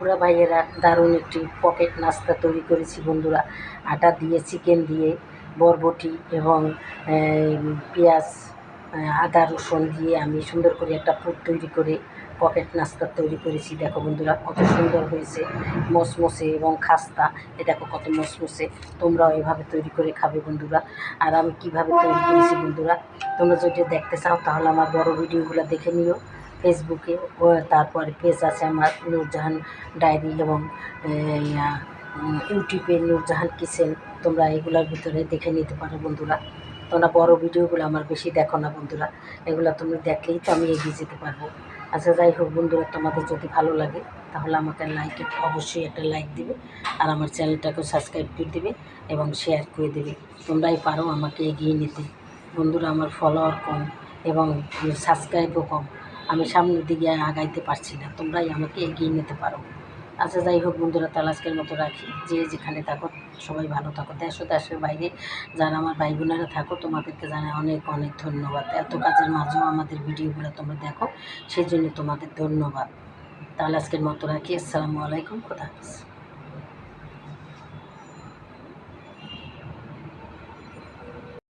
পুরা ভাইয়েরা দারুণ একটি পকেট নাস্তা তৈরি করেছি বন্ধুরা। আটা দিয়ে, চিকেন দিয়ে, বরবটি এবং পেঁয়াজ, আদা রসুন দিয়ে আমি সুন্দর করে একটা পুর তৈরি করে পকেট নাস্তা তৈরি করেছি। দেখো বন্ধুরা কত সুন্দর হয়েছে, মচমচে এবং খাস্তা। এ দেখো কত মচমচে। তোমরাও এভাবে তৈরি করে খাবে বন্ধুরা। আর আমি কিভাবে তৈরি করেছি বন্ধুরা, তোমরা যদি দেখতে চাও তাহলে আমার বড় ভিডিওগুলো দেখে নিও ফেসবুকে। তারপরে পেজ আছে আমার নূরজাহান ডায়েরি এবং ইউটিউবে নূরজাহান কিচেন। তোমরা এগুলোর ভিতরে দেখে নিতে পারো বন্ধুরা। তোমরা বড় ভিডিওগুলো আমার বেশি দেখো না বন্ধুরা, এগুলো তুমি দেখলেই তো আমি এগিয়ে যেতে পারবো। আচ্ছা যাই হোক বন্ধুরা, তোমাদের যদি ভালো লাগে তাহলে আমাকে অবশ্যই একটা লাইক দিবে, আর আমার চ্যানেলটাকেও সাবস্ক্রাইব করে দেবে এবং শেয়ার করে দেবে। তোমরাই পারো আমাকে এগিয়ে নিতে বন্ধুরা। আমার ফলোয়ার কম এবং সাবস্ক্রাইবও কম, আমি সামনের দিকে আগাইতে পারছি না, তোমরাই আমাকে এগিয়ে নিতে পারো। আচ্ছা যাই হোক বন্ধুরা, তাহলে আজকের মতো রাখি। যে যেখানে থাকো সবাই ভালো থাকো। দেশ ও দেশের বাইরে যারা আমার ভাই বোনেরা থাকো, তোমাদেরকে জানাই অনেক অনেক ধন্যবাদ। এত কাজের মাঝেও আমাদের ভিডিওগুলো তোমরা দেখো, সেই জন্য তোমাদের ধন্যবাদ। তাহলে আজকের মতো রাখি। আসসালামু আলাইকুম, খোদা হাফেজ।